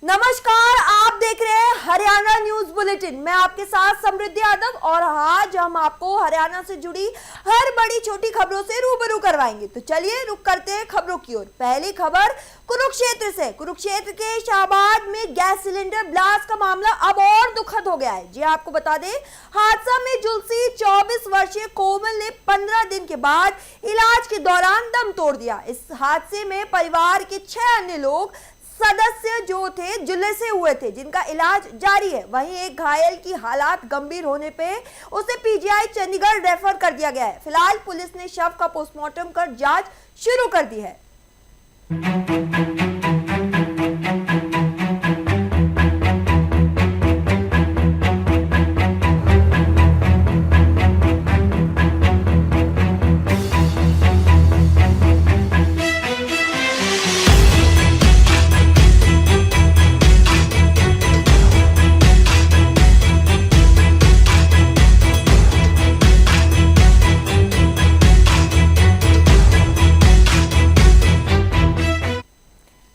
नमस्कार, आप देख रहे हैं हरियाणा न्यूज बुलेटिन। मैं आपके साथ समृद्धि यादव और आज हम आपको हरियाणा से जुड़ी हर बड़ी छोटी खबरों से रूबरू करवाएंगे। तो चलिए रुक करते हैं खबरों की ओर। पहली खबर कुरुक्षेत्र से। कुरुक्षेत्र के शाहबाद में गैस सिलेंडर ब्लास्ट का मामला अब और दुखद हो गया है। जी आपको बता दें, हादसा में झुलसी 24 वर्षीय कोमल ने 15 दिन के बाद इलाज के दौरान दम तोड़ दिया। इस हादसे में परिवार के 6 अन्य लोग सदस्य जो थे झुलसे हुए थे, जिनका इलाज जारी है। वहीं एक घायल की हालात गंभीर होने पे उसे पीजीआई चंडीगढ़ रेफर कर दिया गया है। फिलहाल पुलिस ने शव का पोस्टमार्टम कर जांच शुरू कर दी है।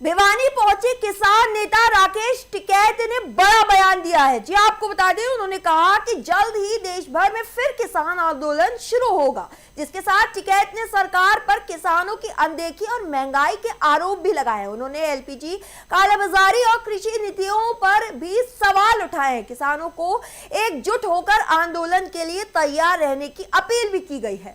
भिवानी पहुंचे किसान नेता राकेश टिकैत ने बड़ा बयान दिया है। जी आपको बता दें, उन्होंने कहा कि जल्द ही देश भर में फिर किसान आंदोलन शुरू होगा, जिसके साथ टिकैत ने सरकार पर किसानों की अनदेखी और महंगाई के आरोप भी लगाए। उन्होंने एलपीजी, कालाबाजारी और कृषि नीतियों पर भी सवाल उठाए हैं। किसानों को एकजुट होकर आंदोलन के लिए तैयार रहने की अपील भी की गई है।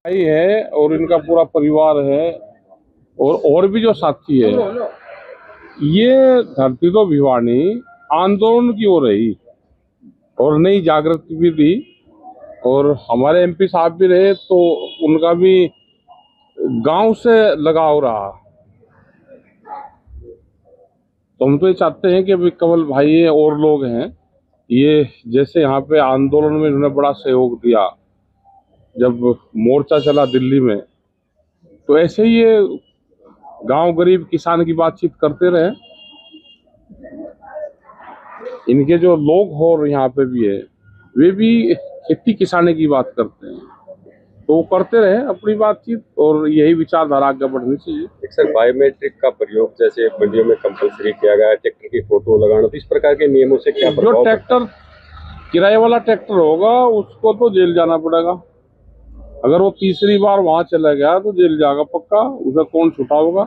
भाई है और इनका पूरा परिवार है और भी जो साथी है। ये धरती तो भिवानी आंदोलन की ओर रही और नई जागृति भी दी और हमारे एमपी साहब भी रहे तो उनका भी गांव से लगाव रहा। तो हम तो ये चाहते हैं कि अभी कमल भाई और लोग हैं, ये जैसे यहाँ पे आंदोलन में इन्होंने बड़ा सहयोग दिया जब मोर्चा चला दिल्ली में, तो ऐसे ही ये गांव गरीब किसान की बातचीत करते रहे। इनके जो लोग हो और यहाँ पे भी है, वे भी खेती किसानी की बात करते हैं, तो वो करते रहे अपनी बातचीत और यही विचारधारा आगे बढ़नी चाहिए। एक सर, बायोमेट्रिक का प्रयोग जैसे मंडियों में कंपलसरी किया गया है, ट्रैक्टर की फोटो लगाना, तो इस प्रकार के नियमों से क्या जो ट्रैक्टर किराए वाला ट्रैक्टर होगा उसको तो जेल जाना पड़ेगा। अगर वो तीसरी बार वहां चला गया तो जेल जाएगा पक्का, उसे कौन छुटाओगा।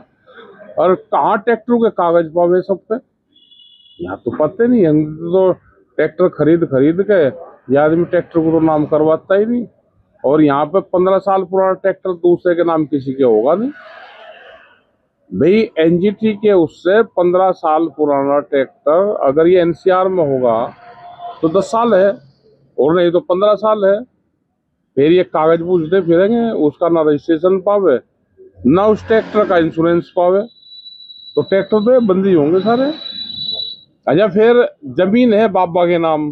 और कहाँ ट्रैक्टरों के कागज पावे सब पे, यहाँ तो पता नहीं है। तो ट्रैक्टर खरीद के ये आदमी ट्रैक्टर को तो नाम करवाता ही नहीं। और यहाँ पे 15 साल पुराना ट्रैक्टर दूसरे के नाम किसी के होगा नहीं भाई। एनजीटी के उससे 15 साल पुराना ट्रैक्टर अगर ये एनसीआर में होगा तो 10 साल है और नहीं तो 15 साल है। फिर ये कागज पूछते फिरेंगे, उसका ना रजिस्ट्रेशन पावे ना उस ट्रैक्टर का इंश्योरेंस पावे, तो ट्रैक्टर पे बंदी होंगे सारे। अच्छा, फिर जमीन है बाबा के नाम,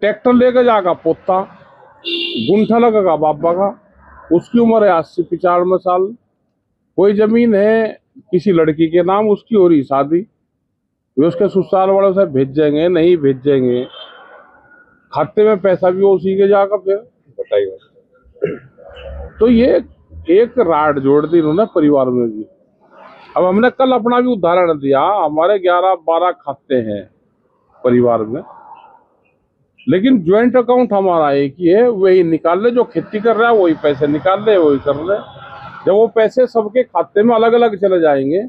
ट्रैक्टर लेकर जाएगा पोता, गुंठा लगेगा बाबा का, उसकी उम्र है 80-95 साल। कोई जमीन है किसी लड़की के नाम, उसकी हो रही शादी, वे उसके ससुराल वालों से भेजेंगे नहीं भेजेंगे, खाते में पैसा भी उसी के जाएगा। फिर बताइए, तो ये एक राड जोड़ दी इन्होंने परिवार में भी। अब हमने कल अपना भी उदाहरण दिया, हमारे 11-12 खाते हैं परिवार में, लेकिन ज्वाइंट अकाउंट हमारा एक ही है, वही निकाल ले। जो खेती कर रहा है वही पैसे निकाल ले, वही कर ले। जब वो पैसे सबके खाते में अलग अलग चले जाएंगे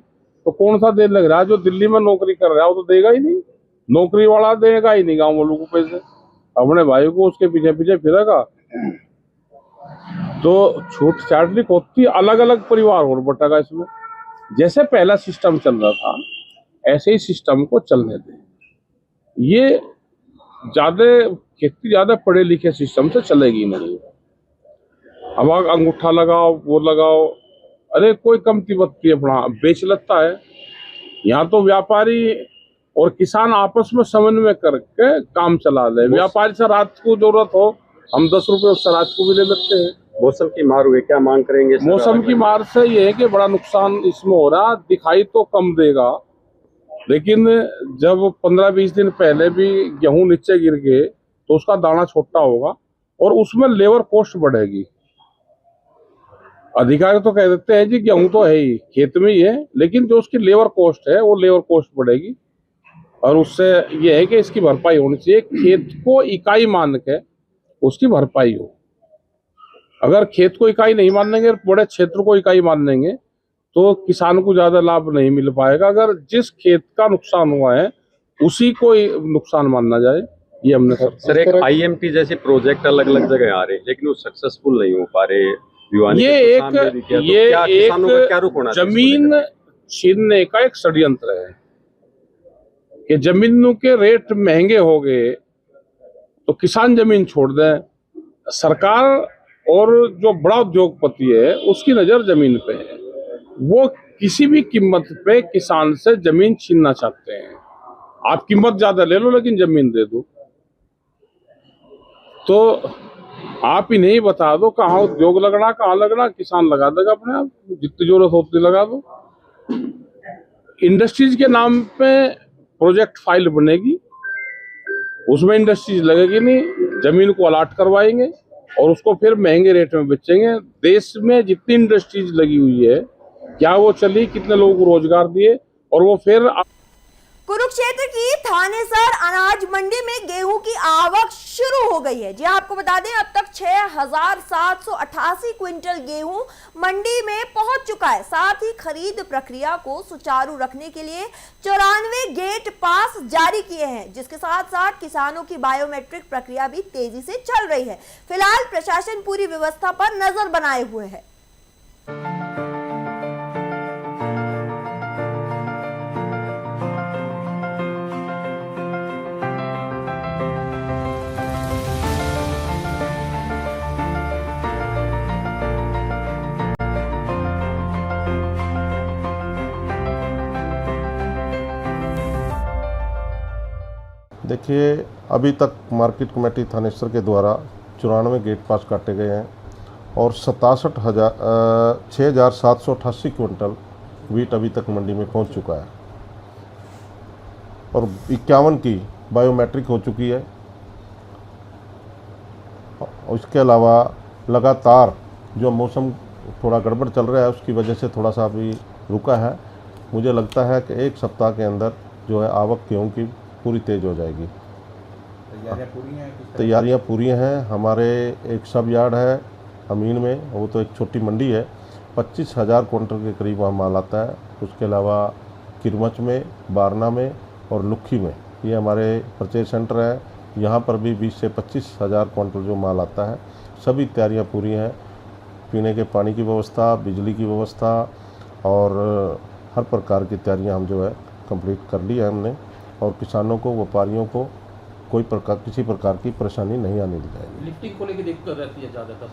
तो कौन सा देने लग रहा है? जो दिल्ली में नौकरी कर रहा है वो तो देगा ही नहीं, नौकरी वाला देगा ही नहीं गाँव वालों को पैसे, अपने भाई को उसके पीछे पीछे फिरेगा। तो छूट छाट होती, अलग अलग परिवार और बटेगा इसमें। जैसे पहला सिस्टम चल रहा था ऐसे ही सिस्टम को चलने दें। ये ज्यादा पढ़े लिखे सिस्टम से चलेगी नहीं। अब अंगूठा लगाओ वो लगाओ, अरे कोई कमती बत्ती अपना बेच लेता है। यहाँ तो व्यापारी और किसान आपस में समन्वय करके काम चला ले। व्यापारी से रात को जरूरत हो हम 10 रुपए उस सराज को भी ले लेते हैं। मौसम की मार हुई, क्या मांग करेंगे सर? मौसम की मार से ये है कि बड़ा नुकसान इसमें हो रहा, दिखाई तो कम देगा, लेकिन जब 15-20 दिन पहले भी गेहूं नीचे गिर गए तो उसका दाना छोटा होगा और उसमें लेबर कॉस्ट बढ़ेगी। अधिकारी तो कह देते हैं जी गेहूं तो है ही, खेत में ही है, लेकिन जो उसकी लेबर कॉस्ट है वो लेबर कॉस्ट बढ़ेगी और उससे ये है कि इसकी भरपाई होनी चाहिए। खेत को इकाई मान के उसकी भरपाई हो। अगर खेत को इकाई नहीं मानेंगे, बड़े क्षेत्र को इकाई मान लेंगे तो किसान को ज्यादा लाभ नहीं मिल पाएगा। अगर जिस खेत का नुकसान हुआ है उसी को नुकसान मानना जाए, ये हमने सर एक IMT जैसे प्रोजेक्ट अलग अलग जगह आ रहे हैं लेकिन वो सक्सेसफुल नहीं हो पा रहे। ये एक क्या रुक होना जमीन छीनने का एक षड्यंत्र है कि जमीनों के रेट महंगे हो गए तो किसान जमीन छोड़ दें। सरकार और जो बड़ा उद्योगपति है उसकी नजर जमीन पे है, वो किसी भी कीमत पे किसान से जमीन छीनना चाहते हैं। आप कीमत ज्यादा ले लो लेकिन जमीन दे दो। तो आप ही नहीं बता दो कहाँ उद्योग लगना, कहाँ लगना, किसान लगा देगा अपने आप, जितनी जरूरत होती लगा दो। इंडस्ट्रीज के नाम पे प्रोजेक्ट फाइल बनेगी, उसमें इंडस्ट्रीज लगेगी नहीं, जमीन को अलाट करवाएंगे और उसको फिर महंगे रेट में बेचेंगे। देश में जितनी इंडस्ट्रीज लगी हुई है, क्या वो चली, कितने लोगों को रोजगार दिए, और वो फिर कुरुक्षेत्र की थानेसर अनाज मंडी में गेहूं की आवक शुरू हो गई है। जी आपको बता दें, अब तक 6,788 क्विंटल गेहूं मंडी में पहुंच चुका है। साथ ही खरीद प्रक्रिया को सुचारू रखने के लिए 94 गेट पास जारी किए हैं, जिसके साथ साथ किसानों की बायोमेट्रिक प्रक्रिया भी तेजी से चल रही है। फिलहाल प्रशासन पूरी व्यवस्था पर नजर बनाए हुए है। देखिए, अभी तक मार्केट कमेटी थानेसर के द्वारा 94 गेट पास काटे गए हैं और 6,788 क्विंटल वीट अभी तक मंडी में पहुंच चुका है और 51 की बायोमेट्रिक हो चुकी है। उसके अलावा लगातार जो मौसम थोड़ा गड़बड़ चल रहा है उसकी वजह से थोड़ा सा अभी रुका है। मुझे लगता है कि एक सप्ताह के अंदर जो है आवक गेहूं की पूरी तेज हो जाएगी। तैयारियां पूरी हैं। हमारे एक सब यार्ड है अमीन में, वो तो एक छोटी मंडी है, 25,000 क्विंटल के करीब वहाँ माल आता है। उसके अलावा किरमच में, बारना में और लुखी में, ये हमारे परचेज सेंटर है, यहाँ पर भी 20 से 25,000 क्विंटल जो माल आता है। सभी तैयारियां पूरी हैं। पीने के पानी की व्यवस्था, बिजली की व्यवस्था और हर प्रकार की तैयारियां हम जो है कंप्लीट कर ली है हमने, और किसानों को, व्यापारियों को किसी प्रकार की परेशानी नहीं आने दी जाएगी। लिफ्टिंग को लेकर दिक्कत रहती है ज़्यादातर,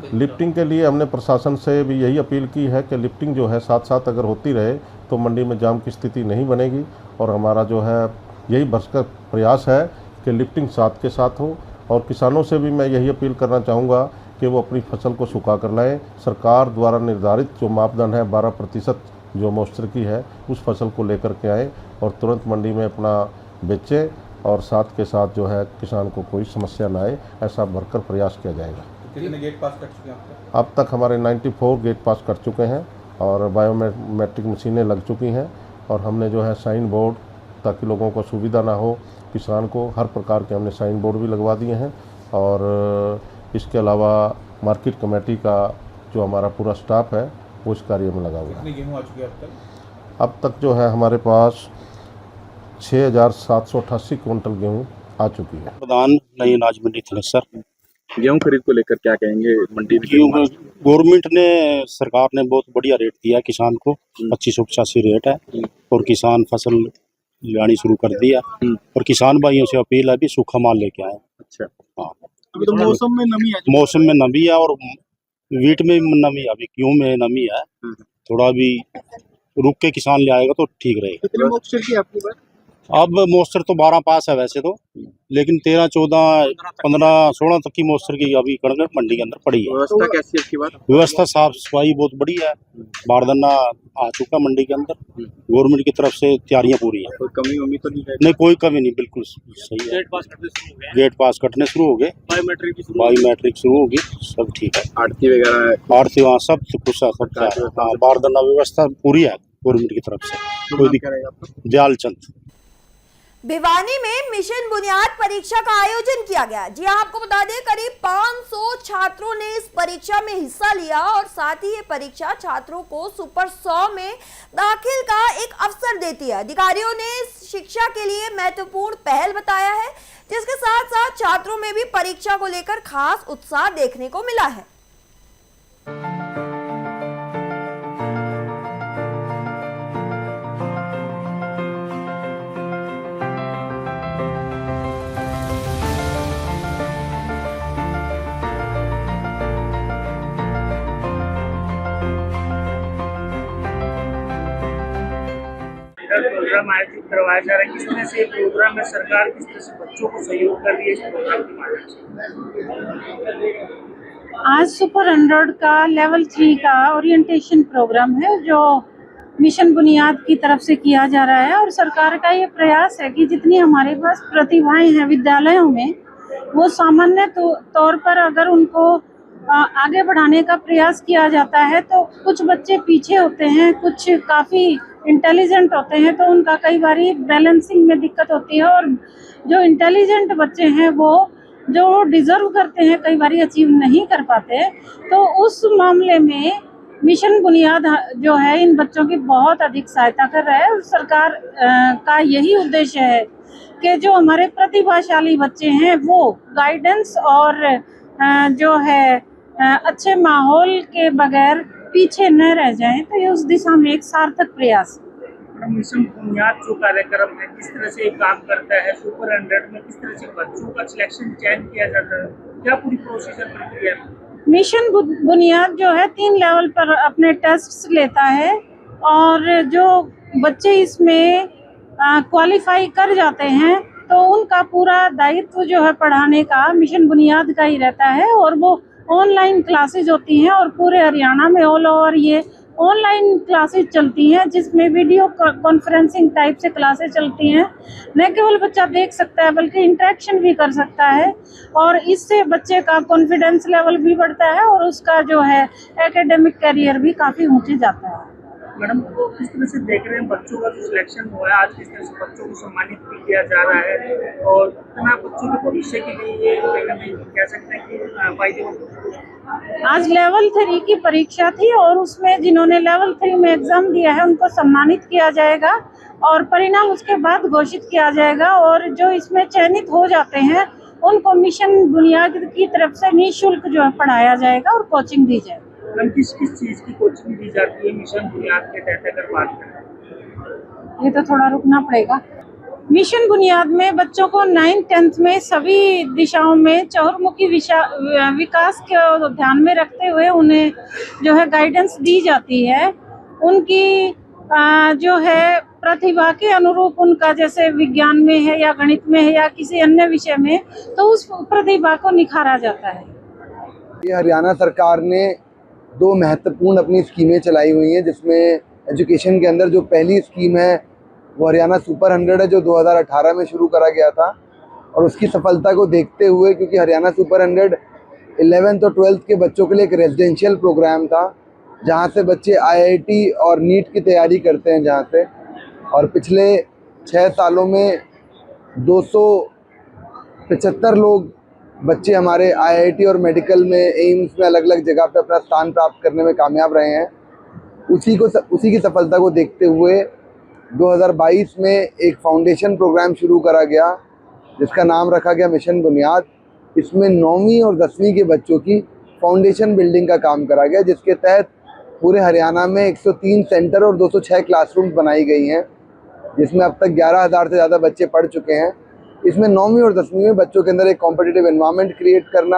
तो लिफ्टिंग के लिए हमने प्रशासन से भी यही अपील की है कि लिफ्टिंग जो है साथ साथ अगर होती रहे तो मंडी में जाम की स्थिति नहीं बनेगी, और हमारा जो है यही भरसक प्रयास है कि लिफ्टिंग साथ के साथ हो। और किसानों से भी मैं यही अपील करना चाहूँगा कि वो अपनी फसल को सुखा कर लाएँ। सरकार द्वारा निर्धारित जो मापदंड है 12% जो मॉइस्चर की है, उस फसल को लेकर के आएँ और तुरंत मंडी में अपना बेचें, और साथ के साथ जो है किसान को कोई समस्या ना आए, ऐसा भरकर प्रयास किया जाएगा। कितने गेट पास कर चुके हैं अब तक हमारे 94 गेट पास कर चुके हैं और बायोमेट्रिक मशीनें लग चुकी हैं, और हमने जो है साइन बोर्ड, ताकि लोगों को सुविधा ना हो, किसान को हर प्रकार के हमने साइन बोर्ड भी लगवा दिए हैं। और इसके अलावा मार्केट कमेटी का जो हमारा पूरा स्टाफ है वो इस कार्य में लगा हुआ है। कितने गेहूँ आ चुके हैं अब तक जो है हमारे पास 6,788 क्विंटल गेहूं आ चुकी है। प्रधान नई अनाज मंडी थानेसर। गेहूं खरीद को लेकर क्या कहेंगे? मंडी में गवर्नमेंट ने, सरकार ने बहुत बढ़िया रेट दिया किसान को, 2585 रेट है, और किसान फसल लानी शुरू कर दिया। और किसान भाइयों से अपील है भी सूखा माल लेके आए। अच्छा, हाँ, अभी तो मौसम में नमी है, मौसम में नमी है और वीट में नमी है, अभी गेहूं में नमी है। थोड़ा भी रुक के किसान ले आएगा तो ठीक रहेगा। कितने मॉइस्चर की आपकी बात? अब मोस्टर तो 12 पास है वैसे तो, लेकिन 13, 14, 15, 16 तक की मोस्टर की अभी कणगढ़ मंडी के अंदर पड़ी है। व्यवस्था कैसी है इसकी बात? व्यवस्था साफ सफाई बहुत बढ़िया है, बारदाना आ चुका मंडी के अंदर, गवर्नमेंट की तरफ से तैयारियां पूरी हैं। कोई कमी उम्मीद तो नहीं है? नहीं, कोई कमी नहीं, बिल्कुल सही है। गेट पास कटने शुरू हो गए, बायोमेट्रिक शुरू होगी, सब ठीक है। आरती वगैरह आरती वहाँ सब कुछ बारदाना व्यवस्था पूरी है गवर्नमेंट की तरफ से, कोई दिक्कत। जालचंद भिवानी में मिशन बुनियाद परीक्षा का आयोजन किया गया। जी हाँ, आपको बता दें करीब 500 छात्रों ने इस परीक्षा में हिस्सा लिया और साथ ही ये परीक्षा छात्रों को सुपर 100 में दाखिल का एक अवसर देती है। अधिकारियों ने शिक्षा के लिए महत्वपूर्ण पहल बताया है, जिसके साथ साथ छात्रों में भी परीक्षा को लेकर खास उत्साह देखने को मिला है। प्रोग्राम आयोजित करवाया जा रहा है, किस तरह से प्रोग्राम में सरकार किस तरह से बच्चों को सहयोग कर रही है इस प्रोग्राम के माध्यम से? आज सुपर 100 का लेवल 3 का ओरिएंटेशन प्रोग्राम है जो मिशन बुनियाद की तरफ से किया जा रहा है और सरकार का ये प्रयास है कि जितनी हमारे पास प्रतिभाएं हैं विद्यालयों में, वो सामान्य तौर पर अगर उनको आगे बढ़ाने का प्रयास किया जाता है तो कुछ बच्चे पीछे होते हैं, कुछ काफ़ी इंटेलिजेंट होते हैं, तो उनका कई बारी बैलेंसिंग में दिक्कत होती है और जो इंटेलिजेंट बच्चे हैं वो जो डिज़र्व करते हैं कई बारी अचीव नहीं कर पाते। तो उस मामले में मिशन बुनियाद जो है इन बच्चों की बहुत अधिक सहायता कर रहा है और सरकार का यही उद्देश्य है कि जो हमारे प्रतिभाशाली बच्चे हैं वो गाइडेंस और जो है अच्छे माहौल के बगैर पीछे न रह जाएं, तो ये उस दिशा में एक सार्थक प्रयास है। मिशन बुनियाद जो कार्यक्रम है किस तरह से काम करता है, सुपर 100 में किस तरह से बच्चों का सिलेक्शन चयन किया जाता है, क्या पूरी प्रोसीजर प्रक्रिया है? मिशन बुनियाद जो है 3 लेवल पर अपने टेस्ट लेता है और जो बच्चे इसमें क्वालिफाई कर जाते हैं तो उनका पूरा दायित्व जो है पढ़ाने का मिशन बुनियाद का ही रहता है और वो ऑनलाइन क्लासेज होती हैं और पूरे हरियाणा में ऑल ओवर ये ऑनलाइन क्लासेज चलती हैं जिसमें वीडियो कॉन्फ्रेंसिंग टाइप से क्लासेज चलती हैं। न केवल बच्चा देख सकता है बल्कि इंटरेक्शन भी कर सकता है और इससे बच्चे का कॉन्फिडेंस लेवल भी बढ़ता है और उसका जो है एकेडमिक करियर भी काफ़ी ऊँचे जाता है। मैडम, तो किस तरह से देख रहे हैं बच्चों का जो सिलेक्शन हुआ है आज, किस तरह से बच्चों को सम्मानित भी किया जा रहा है और इतना बच्चों के भविष्य के लिए ये कह सकते हैं कि फायदेमंद। आज लेवल 3 की परीक्षा थी और उसमें जिन्होंने लेवल 3 में एग्जाम दिया है उनको सम्मानित किया जाएगा और परिणाम उसके बाद घोषित किया जाएगा और जो इसमें चयनित हो जाते हैं उनको मिशन बुनियाद की तरफ से निःशुल्क जो है पढ़ाया जाएगा और कोचिंग दी जाएगी। किस किस चीज़ की कोचिंग दी जाती है मिशन बुनियाद के तहत अगर बात करें? ये तो थोड़ा रुकना पड़ेगा। मिशन बुनियाद में बच्चों को 9th 10th में सभी दिशाओं में चहुर्मुखी विकास को ध्यान में रखते हुए उन्हें जो है गाइडेंस दी जाती है। उनकी जो है प्रतिभा के अनुरूप उनका जैसे विज्ञान में है या गणित में है या किसी अन्य विषय में, तो उस प्रतिभा को निखारा जाता है। ये हरियाणा सरकार ने 2 महत्वपूर्ण अपनी स्कीमें चलाई हुई हैं, जिसमें एजुकेशन के अंदर जो पहली स्कीम है वो हरियाणा सुपर 100 है जो 2018 में शुरू करा गया था और उसकी सफलता को देखते हुए, क्योंकि हरियाणा सुपर 100 11th और 12th के बच्चों के लिए एक रेजिडेंशियल प्रोग्राम था जहां से बच्चे IIT और नीट की तैयारी करते हैं जहां से, और पिछले 6 सालों में 275 लोग बच्चे हमारे IIT और मेडिकल में एम्स में अलग अलग जगह पे अपना स्थान प्राप्त करने में कामयाब रहे हैं। उसी की सफलता को देखते हुए 2022 में एक फाउंडेशन प्रोग्राम शुरू करा गया जिसका नाम रखा गया मिशन बुनियाद। इसमें 9वीं और 10वीं के बच्चों की फाउंडेशन बिल्डिंग का काम करा गया, जिसके तहत पूरे हरियाणा में 103 सेंटर और 206 क्लासरूम्स बनाई गई हैं, जिसमें अब तक 11,000 से ज़्यादा बच्चे पढ़ चुके हैं। इसमें 9वीं और 10वीं में बच्चों के अंदर एक कॉम्पिटिटिव एनवायरनमेंट क्रिएट करना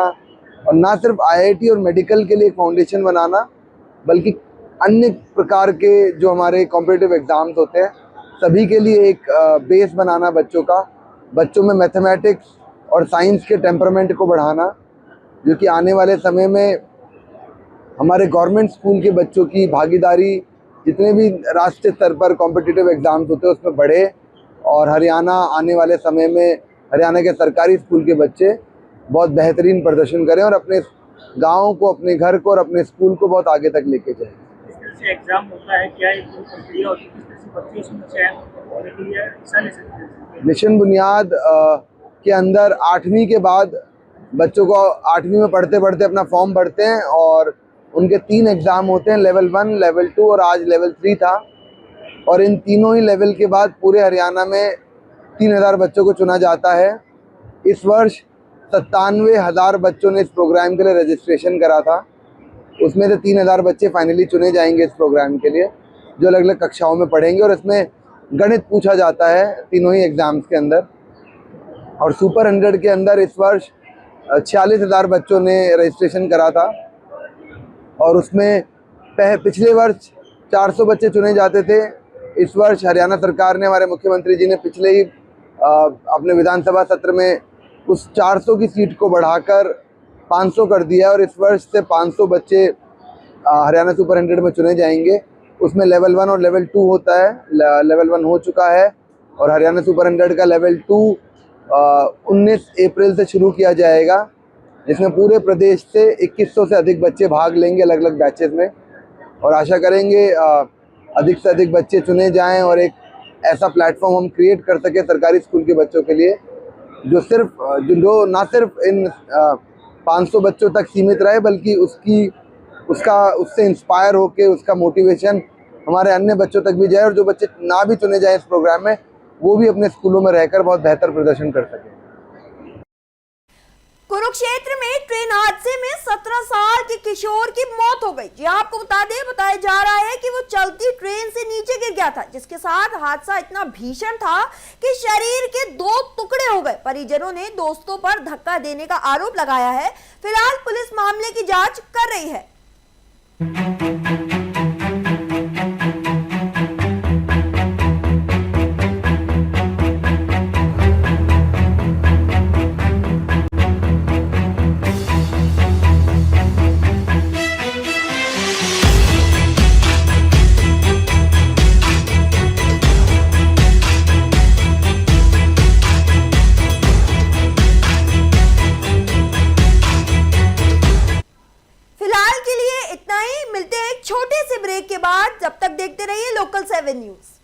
और ना सिर्फ IIT और मेडिकल के लिए एक फाउंडेशन बनाना, बल्कि अन्य प्रकार के जो हमारे कॉम्पिटिटिव एग्ज़ाम्स होते हैं सभी के लिए एक बेस बनाना बच्चों में मैथमेटिक्स और साइंस के टेम्परामेंट को बढ़ाना, जो कि आने वाले समय में हमारे गवर्नमेंट स्कूल के बच्चों की भागीदारी जितने भी राष्ट्रीय स्तर पर कॉम्पिटिटिव एग्ज़ाम्स होते हैं उसमें बढ़े, और हरियाणा आने वाले समय में हरियाणा के सरकारी स्कूल के बच्चे बहुत बेहतरीन प्रदर्शन करें और अपने गाँव को, अपने घर को और अपने स्कूल को बहुत आगे तक लेके जाएं। किस तरह से एग्जाम होता है, क्या एक प्रक्रिया होती है, किस तरह से बच्चे इसमें चयन होने के लिए हिस्सा ले सकते हैं? मिशन बुनियाद के अंदर 8वीं के बाद बच्चों को 8वीं में पढ़ते पढ़ते अपना फॉर्म भरते हैं और उनके 3 एग्ज़ाम होते हैं, लेवल 1, लेवल 2 और आज लेवल 3 था। और इन तीनों ही लेवल के बाद पूरे हरियाणा में 3000 बच्चों को चुना जाता है। इस वर्ष 97,000 बच्चों ने इस प्रोग्राम के लिए रजिस्ट्रेशन करा था। उसमें से 3000 बच्चे फाइनली चुने जाएंगे इस प्रोग्राम के लिए, जो अलग अलग कक्षाओं में पढ़ेंगे, और इसमें गणित पूछा जाता है तीनों ही एग्ज़ाम्स के अंदर। और सुपर 100 के अंदर इस वर्ष 46,000 बच्चों ने रजिस्ट्रेशन करा था, और उसमें पिछले वर्ष 400 बच्चे चुने जाते थे। इस वर्ष हरियाणा सरकार ने, हमारे मुख्यमंत्री जी ने पिछले ही अपने विधानसभा सत्र में उस 400 की सीट को बढ़ाकर 500 कर दिया, और इस वर्ष से 500 बच्चे हरियाणा सुपर 100 में चुने जाएंगे। उसमें लेवल 1 और लेवल 2 होता है। लेवल 1 हो चुका है और हरियाणा सुपर 100 का लेवल 2 19 अप्रैल से शुरू किया जाएगा, जिसमें पूरे प्रदेश से 2100 से अधिक बच्चे भाग लेंगे अलग अलग बैचेस में, और आशा करेंगे अधिक से अधिक बच्चे चुने जाएं और एक ऐसा प्लेटफॉर्म हम क्रिएट कर सके सरकारी स्कूल के बच्चों के लिए, जो ना सिर्फ इन 500 बच्चों तक सीमित रहे, बल्कि उससे इंस्पायर होके उसका मोटिवेशन हमारे अन्य बच्चों तक भी जाए, और जो बच्चे ना भी चुने जाए इस प्रोग्राम में, वो भी अपने स्कूलों में रहकर बहुत बेहतर प्रदर्शन कर सकें। कुरुक्षेत्र में ट्रेन हादसे में 17 साल के किशोर की मौत हो गई। जी आपको बताया जा रहा है कि वो चलती ट्रेन से नीचे गिर गया था, जिसके साथ हादसा इतना भीषण था कि शरीर के 2 टुकड़े हो गए। परिजनों ने दोस्तों पर धक्का देने का आरोप लगाया है। फिलहाल पुलिस मामले की जांच कर रही है। छोटे से ब्रेक के बाद, जब तक देखते रहिए लोकल 7 न्यूज।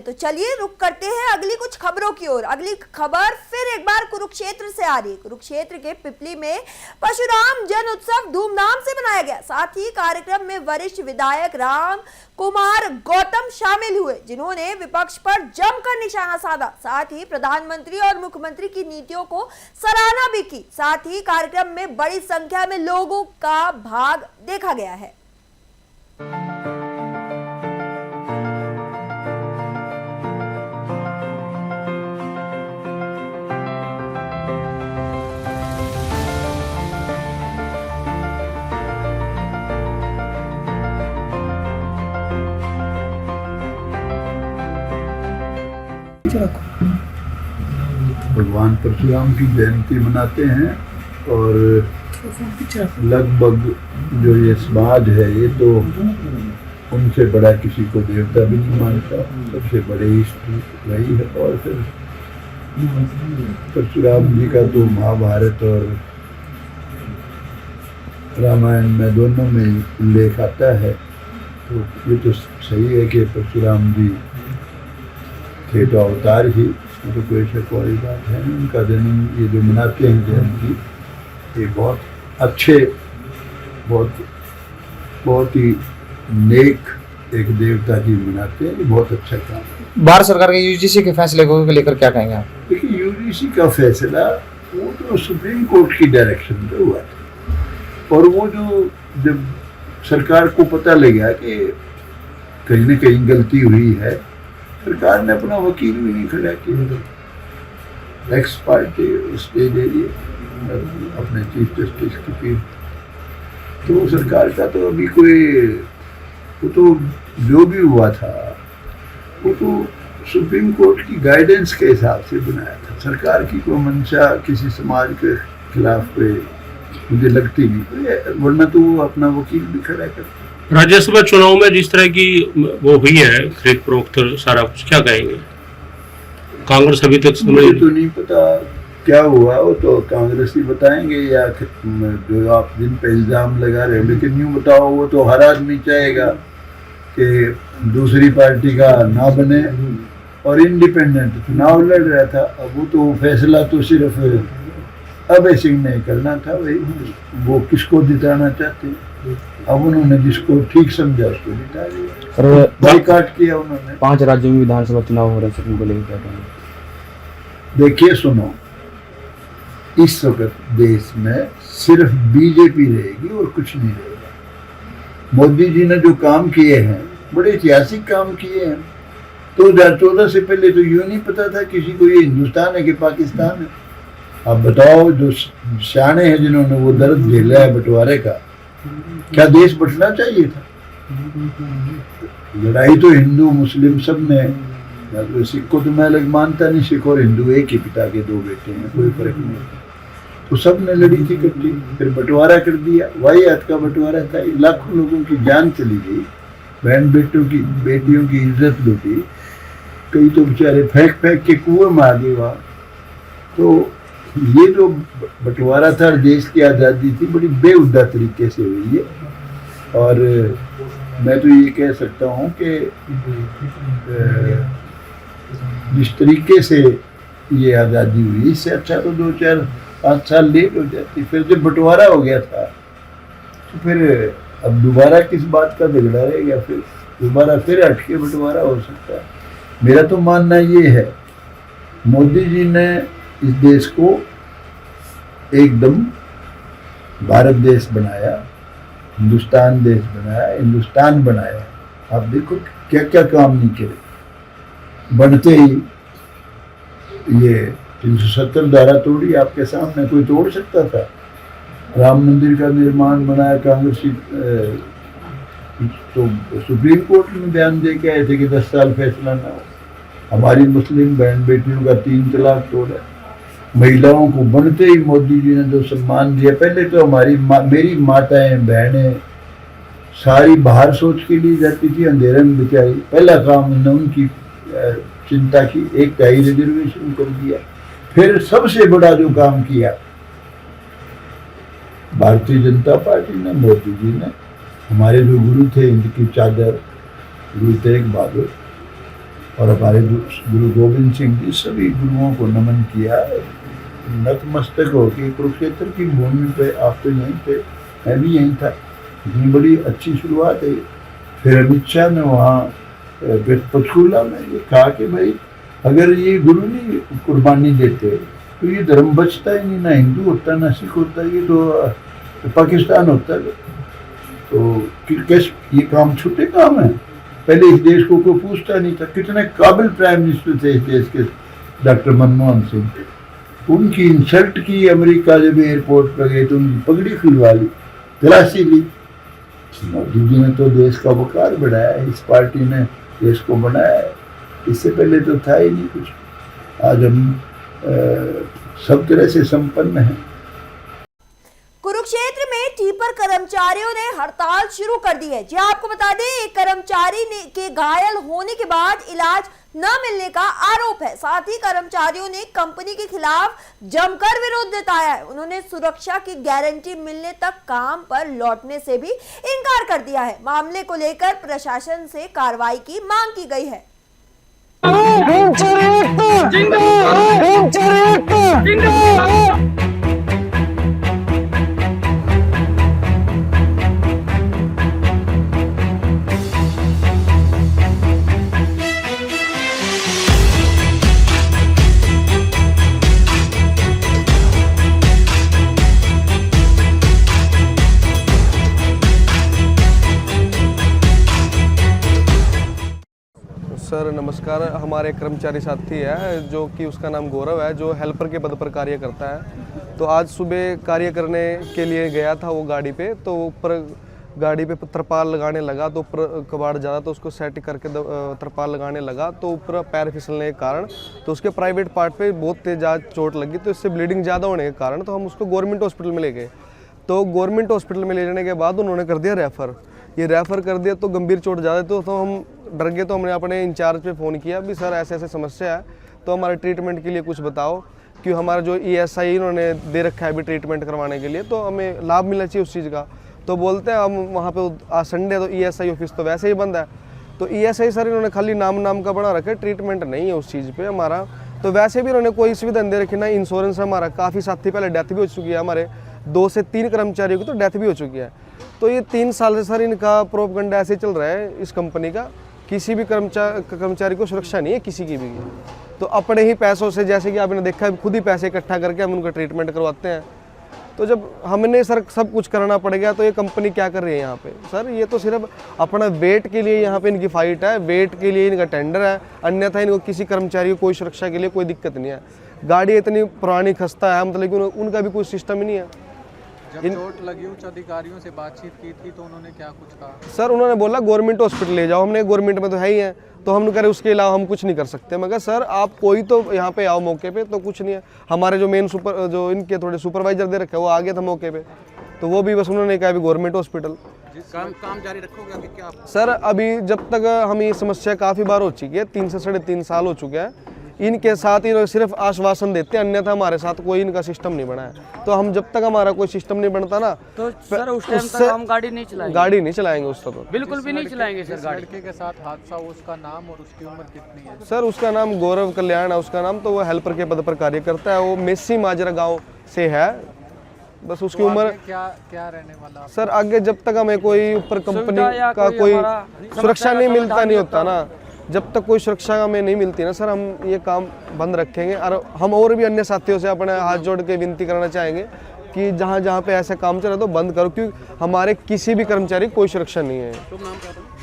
तो चलिए रुक करते हैं अगली कुछ खबरों की ओर। अगली खबर फिर एक बार कुरुक्षेत्र से आ रही है। कुरुक्षेत्र के पिपली में परशुराम जन उत्सव धूमधाम से मनाया गया। साथ ही कार्यक्रम में वरिष्ठ विधायक राम कुमार गौतम शामिल हुए, जिन्होंने विपक्ष पर जमकर निशाना साधा। साथ ही प्रधानमंत्री और मुख्यमंत्री की नीतियों को सराहना भी की। साथ ही कार्यक्रम में बड़ी संख्या में लोगों का भाग देखा गया है। भगवान परशुराम की जयंती मनाते हैं और लगभग जो ये समाज है ये तो उनसे बड़ा किसी को देवता भी नहीं मानता, सबसे बड़े इष्ट वही है। और फिर परशुराम जी का तो महाभारत और रामायण में दोनों में उल्लेख आता है, तो ये तो सही है कि परशुराम जी थे तो अवतार ही, तो कोई शक वाली बात है नहीं। उनका जन्म ये जो मनाते हैं जयंती, ये बहुत अच्छे, बहुत ही नेक एक देवता जी मनाते हैं, ये बहुत अच्छा काम है। भारत सरकार के यूजीसी के फैसले को लेकर क्या कहेंगे आप? देखिए, यूजीसी का फैसला वो तो सुप्रीम कोर्ट की डायरेक्शन पे हुआ था, और वो जो जब सरकार को पता लगा कि कहीं न कहीं गलती हुई है, सरकार ने अपना वकील भी नहीं खड़ा किया, एक्स पार्टी स्टे दे दिए अपने चीफ जस्टिस की पीठ। तो सरकार का तो अभी कोई, वो तो जो भी हुआ था वो तो सुप्रीम कोर्ट की गाइडेंस के हिसाब से बनाया था। सरकार की कोई मंशा किसी समाज के खिलाफ पे मुझे लगती नहीं, वरना तो वो अपना वकील भी खड़ा करता। राज्यसभा चुनाव में जिस तरह की वो हुई है खरीद फरोख्त सारा कुछ, क्या कहेंगे? कांग्रेस अभी तक मुझे तो नहीं पता क्या हुआ, वो तो कांग्रेस ही बताएंगे या जो आप जिन पे इल्जाम लगा रहे हो। लेकिन यूँ बताओ, वो तो हर आदमी चाहेगा कि दूसरी पार्टी का ना बने, और इंडिपेंडेंट चुनाव लड़ रहा था। अब वो तो फैसला तो सिर्फ अभय सिंह ने करना था, वही वो किसको जिताना चाहते हैं। अब उन्होंने जिसको ठीक समझा उसको जिता दिया, बाइकाट किया उन्होंने। 5 राज्यों में विधानसभा चुनाव हो रहे हैं, उनको लेकर क्या कहेंगे? देखिए सुनो, इस वक्त देश में सिर्फ बीजेपी रहेगी और कुछ नहीं रहेगा। मोदी जी ने जो काम किए हैं, बड़े ऐतिहासिक काम किए हैं। 2014 से पहले तो यूँ नहीं पता था किसी को ये हिंदुस्तान है कि पाकिस्तान है। अब बताओ, जो सियाने हैं जिन्होंने वो दर्द झेला है बंटवारे का, क्या देश बंटना चाहिए था? लड़ाई तो हिंदू मुस्लिम सब ने, सिख को तो मैं अलग मानता नहीं, सिख और हिंदू एक ही पिता के 2 बेटे हैं, कोई फर्क नहीं। तो सब ने लड़ी थी इकट्ठी, फिर बंटवारा कर दिया, वाहियात का बंटवारा था। लाखों लोगों की जान चली गई, बहन बेटियों की इज्जत लूटी, कई तो बेचारे फेंक के कुएं में आ गए वहाँ। तो ये जो बंटवारा था, देश की आज़ादी थी, बड़ी बेहुदा तरीके से हुई है। और मैं तो ये कह सकता हूँ कि जिस तरीके से ये आज़ादी हुई, इससे अच्छा तो 2-4-5 साल लेट हो जाती। फिर जब बंटवारा हो गया था तो फिर अब दोबारा किस बात का झगड़ा रहेगा? फिर दोबारा फिर हटके बंटवारा हो सकता है। मेरा तो मानना ये है, मोदी जी ने इस देश को एकदम भारत देश बनाया, हिंदुस्तान देश बनाया, हिंदुस्तान बनाया। आप देखो क्या क्या काम नहीं करे, बनते ही ये 370 धारा तोड़ी, आपके सामने कोई तोड़ सकता था? राम मंदिर का निर्माण बनाया कांग्रेसी, तो सुप्रीम कोर्ट में बयान दे के आए थे कि 10 साल फैसला ना हो। हमारी मुस्लिम बहन बेटियों का 3 तलाक तोड़ा। महिलाओं को बनते ही मोदी जी ने जो सम्मान दिया, पहले तो मेरी माताएं बहनें सारी बाहर सोच के लिए जाती थी, अंधेरे में बेचारी। पहला काम उन्होंने उनकी चिंता की, 1/2 रिजर्वेशन कर दिया। फिर सबसे बड़ा जो काम किया भारतीय जनता पार्टी ने, मोदी जी ने, हमारे जो गुरु थे इनकी चादर, गुरु तेग बहादुर और हमारे गुरु गोविंद सिंह जी, सभी गुरुओं को नमन किया। नतमस्तक हो के कुरुक्षेत्र की भूमि पे, आप तो यहीं पे, मैं भी यहीं था, इतनी बड़ी अच्छी शुरुआत है। फिर अमित शाह ने वहाँ पंचकूला में ये कहा कि भाई अगर ये गुरु नहीं कुर्बानी देते तो ये धर्म बचता ही नहीं, ना हिंदू होता ना सिख होता, ये तो पाकिस्तान होता है। तो कैसे ये काम छोटे काम है? पहले इस देश को कोई पूछता नहीं था। कितने काबिल प्राइम मिनिस्टर थे इस देश के, डॉक्टर मनमोहन सिंह। उनकी इंसल्ट की अमेरिका, जब एयरपोर्ट पर गए तो उनकी पगड़ी खुलवा ली, तलाशी ली। मोदी जी ने तो देश का वकार बढ़ाया, इस पार्टी ने देश को बनाया है। इससे पहले तो था ही नहीं कुछ। आज हम सब तरह से संपन्न हैं। कुरुक्षेत्र में टिपर कर्मचारियों ने हड़ताल शुरू कर दी है। जी आपको बता दें, एक कर्मचारी के घायल होने के बाद इलाज न मिलने का आरोप है। साथ ही कर्मचारियों ने कंपनी के खिलाफ जमकर विरोध जताया है। उन्होंने सुरक्षा की गारंटी मिलने तक काम पर लौटने से भी इनकार कर दिया है। मामले को लेकर प्रशासन से कार्रवाई की मांग की गई है। सर नमस्कार, हमारे कर्मचारी साथी है जो कि उसका नाम गौरव है, जो हेल्पर के पद पर कार्य करता है। तो आज सुबह कार्य करने के लिए गया था वो गाड़ी पे, तो ऊपर गाड़ी पे तरपाल लगाने लगा, तो ऊपर कबाड़ ज़्यादा तो उसको सेट करके तरपाल लगाने लगा, तो ऊपर पैर फिसलने के कारण तो उसके प्राइवेट पार्ट पे बहुत तेज चोट लगी। तो इससे ब्लीडिंग ज़्यादा होने के कारण तो हम उसको गवर्नमेंट हॉस्पिटल में ले गए। तो गवर्नमेंट हॉस्पिटल में ले जाने के बाद उन्होंने कर दिया रेफ़र। ये रेफ़र कर दिया तो गंभीर चोट ज़्यादा तो हम डर गए। तो हमने अपने इंचार्ज पे फ़ोन किया भी सर ऐसे ऐसे समस्या है, तो हमारे ट्रीटमेंट के लिए कुछ बताओ, कि हमारा जो ESI इन्होंने दे रखा है अभी ट्रीटमेंट करवाने के लिए, तो हमें लाभ मिलना चाहिए उस चीज़ का। तो बोलते हैं हम वहाँ पे आज संडे तो ESI ऑफिस तो वैसे ही बंद है। तो ESI सर इन्होंने खाली नाम का बना रखा है, ट्रीटमेंट नहीं है उस चीज़ पे हमारा। तो वैसे भी इन्होंने कोई सुविधा दे रखी ना, इंश्योरेंस हमारा काफ़ी साथी पहले डेथ भी हो चुकी है, हमारे 2 से 3 कर्मचारियों की तो डेथ भी हो चुकी है। तो ये 3 साल से सर इनका प्रोपगंडा ऐसे चल रहा है इस कंपनी का, किसी भी कर्मचारी को सुरक्षा नहीं है किसी की भी। तो अपने ही पैसों से, जैसे कि आपने देखा है, खुद ही पैसे इकट्ठा करके हम उनका ट्रीटमेंट करवाते हैं। तो जब हमने सर सब कुछ करना पड़ेगा तो ये कंपनी क्या कर रही है यहाँ पे? सर ये तो सिर्फ अपना वेट के लिए यहाँ पे इनकी फाइट है, वेट के लिए इनका टेंडर है, अन्यथा इनको किसी कर्मचारी को कोई सुरक्षा के लिए कोई दिक्कत नहीं है। गाड़ी इतनी पुरानी खस्ता है, मतलब कि उनका भी कोई सिस्टम ही नहीं है। जब चोट लगी उच्च अधिकारियों से बातचीत की थी तो उन्होंने क्या कुछ कहा? सर उन्होंने बोला गवर्नमेंट हॉस्पिटल ले जाओ। हमने गवर्नमेंट में तो है ही है, तो हम कह रहे उसके अलावा हम कुछ नहीं कर सकते। मगर सर आप कोई तो यहाँ पे आओ मौके पे, तो कुछ नहीं है। हमारे जो मेन जो इनके थोड़े सुपरवाइजर दे रखे वो आ गया था मौके पे, तो वो भी बस उन्होंने कहा अभी गवर्नमेंट हॉस्पिटल। काम जारी रखोगे अभी क्या? सर अभी जब तक हम ये समस्या काफ़ी बार हो चुकी है, 3 से 3.5 साल हो चुके हैं। इनके साथ ही सिर्फ आश्वासन देते हैं, अन्यथा हमारे साथ कोई इनका सिस्टम नहीं बना है। तो हम जब तक हमारा कोई सिस्टम नहीं बनता ना, तो सर उस टाइम तक हम गाड़ी नहीं चलाएंगे उस तक बिल्कुल भी नहीं चलाएंगे सर गाड़ी। लड़के के साथ हादसा, उसका नाम और उसकी उम्र कितनी है? सर उसका नाम गौरव कल्याण है उसका नाम, तो वो हेल्पर के पद पर कार्य करता है। वो मेसी माजरा गाँव से है। बस उसकी उम्र क्या रहने वाला? सर आगे जब तक हमें कोई ऊपर कंपनी का कोई सुरक्षा नहीं मिलता नहीं होता ना, जब तक कोई सुरक्षा हमें नहीं मिलती ना सर, हम ये काम बंद रखेंगे। और हम और भी अन्य साथियों से अपने हाथ जोड़ के विनती करना चाहेंगे कि जहाँ जहाँ पे ऐसा काम चल रहा है तो बंद करो, क्योंकि हमारे किसी भी कर्मचारी की कोई सुरक्षा नहीं है।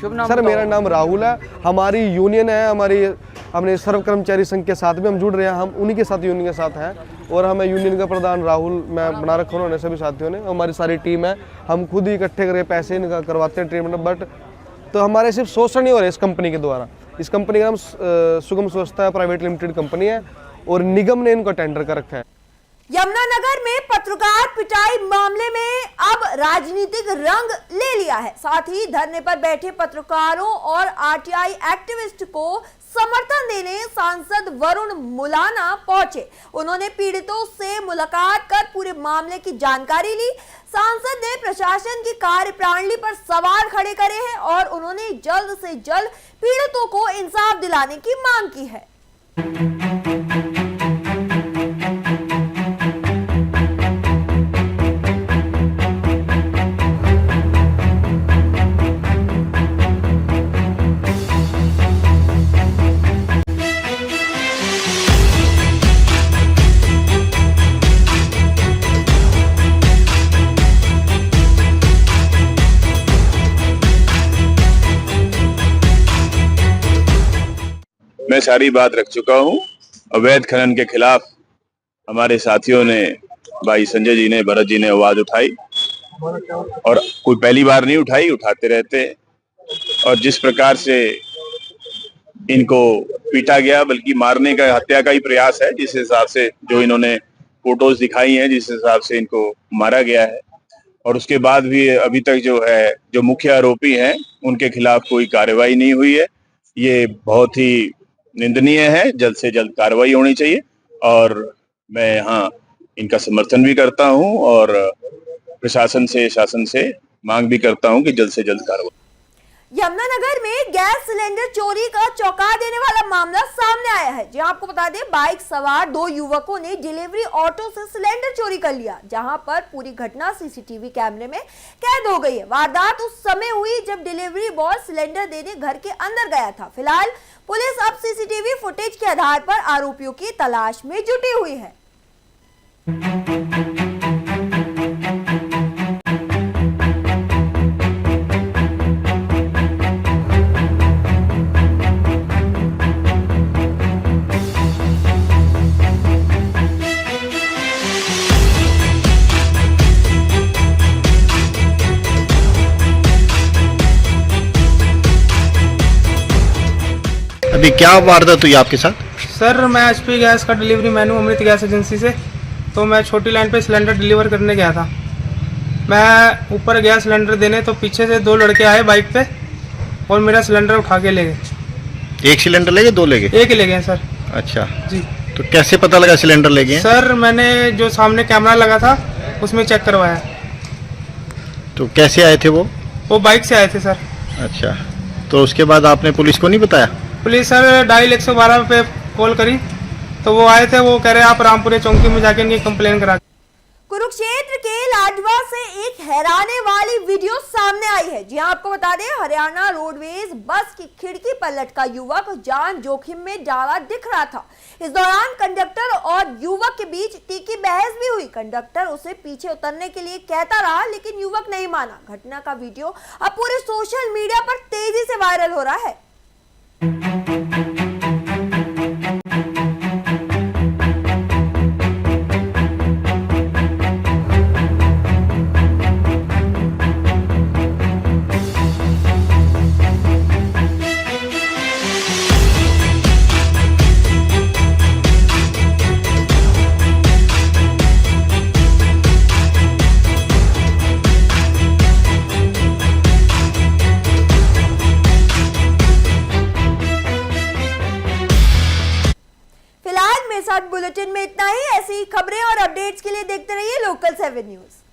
शुभ नाम सर मेरा नाम राहुल है। हमारी यूनियन है, हमने सर्व कर्मचारी संघ के साथ भी हम जुड़ रहे हैं, हम उन्हीं के साथ यूनियन के साथ हैं। और हमें यूनियन का प्रधान राहुल मैं बना रखा उन्होंने सभी साथियों ने। हमारी सारी टीम है, हम खुद ही इकट्ठे करके पैसे इनका करवाते हैं ट्रीटमेंट। बट तो हमारे सिर्फ शोषण नहीं हो रहा है इस कंपनी के द्वारा। इस कंपनी का नाम सुगम स्वच्छता प्राइवेट लिमिटेड कंपनी है और निगम ने इनको टेंडर कर रखा है। यमुनानगर में पत्रकार पिटाई मामले में अब राजनीतिक रंग ले लिया है। साथ ही धरने पर बैठे पत्रकारों और RTI एक्टिविस्ट को समर्थन देने सांसद वरुण मुलाना पहुंचे। उन्होंने पीड़ितों से मुलाकात कर पूरे मामले की जानकारी ली। सांसद ने प्रशासन की कार्यप्रणाली पर सवाल खड़े करे हैं और उन्होंने जल्द से जल्द पीड़ितों को इंसाफ दिलाने की मांग की है। मैं सारी बात रख चुका हूं। अवैध खनन के खिलाफ हमारे साथियों ने, भाई संजय जी ने, भरत जी ने आवाज उठाई और कोई पहली बार नहीं उठाई, उठाते रहते। और जिस प्रकार से इनको पीटा गया, बल्कि मारने का, हत्या का ही प्रयास है। जिस हिसाब से जो इन्होंने फोटोज दिखाई हैं, जिस हिसाब से इनको मारा गया है, और उसके बाद भी अभी तक जो है, जो मुख्य आरोपी हैं, उनके खिलाफ कोई कार्रवाई नहीं हुई है। ये बहुत ही निंदनीय है। जल्द से जल्द कार्रवाई होनी चाहिए, और मैं यहाँ इनका समर्थन भी करता हूँ और प्रशासन से, शासन से मांग भी करता हूँ कि जल्द से जल्द कार्रवाई। यमुनानगर में गैस सिलेंडर चोरी का चौंका देने वाला मामला सामने आया है। जी आपको बता दें, बाइक सवार 2 युवकों ने डिलीवरी ऑटो से सिलेंडर चोरी कर लिया, जहां पर पूरी घटना सीसीटीवी कैमरे में कैद हो गई है। वारदात उस समय हुई जब डिलीवरी बॉय सिलेंडर देने घर के अंदर गया था। फिलहाल पुलिस अब सीसीटीवी फुटेज के आधार पर आरोपियों की तलाश में जुटी हुई है। अभी क्या वारदात हुई आपके साथ? सर, मैं एचपी गैस का डिलीवरी मैन हूँ, अमृत गैस एजेंसी से। तो मैं छोटी लाइन पे सिलेंडर डिलीवर करने गया था। मैं ऊपर गया सिलेंडर देने, तो पीछे से 2 लड़के आए बाइक पे और मेरा सिलेंडर उठा के ले गए। एक सिलेंडर ले गए, 2 ले गए? एक ले गए सर। अच्छा जी। तो कैसे पता लगा सिलेंडर ले गए? सर, मैंने जो सामने कैमरा लगा था उसमें चेक करवाया। तो कैसे आए थे वो बाइक से आए थे सर। अच्छा, तो उसके बाद आपने पुलिस को नहीं बताया? पुलिस सर डायल 112 पे कॉल करी, तो वो आए थे। वो कह रहे आप रामपुरे चौकी में जाके इनकी कंप्लेन करा। कुरुक्षेत्र के लाडवा से एक हैराने वाली वीडियो सामने आई है। जी आपको बता दें, हरियाणा रोडवेज बस की खिड़की पर लटका युवक जान जोखिम में डाला दिख रहा था। इस दौरान कंडक्टर और युवक के बीच तीखी बहस भी हुई। कंडक्टर उसे पीछे उतरने के लिए कहता रहा, लेकिन युवक नहीं माना। घटना का वीडियो अब पूरे सोशल मीडिया पर तेजी से वायरल हो रहा है। बुलेटिन में इतना ही। ऐसी खबरें और अपडेट्स के लिए देखते रहिए लोकल 7 न्यूज।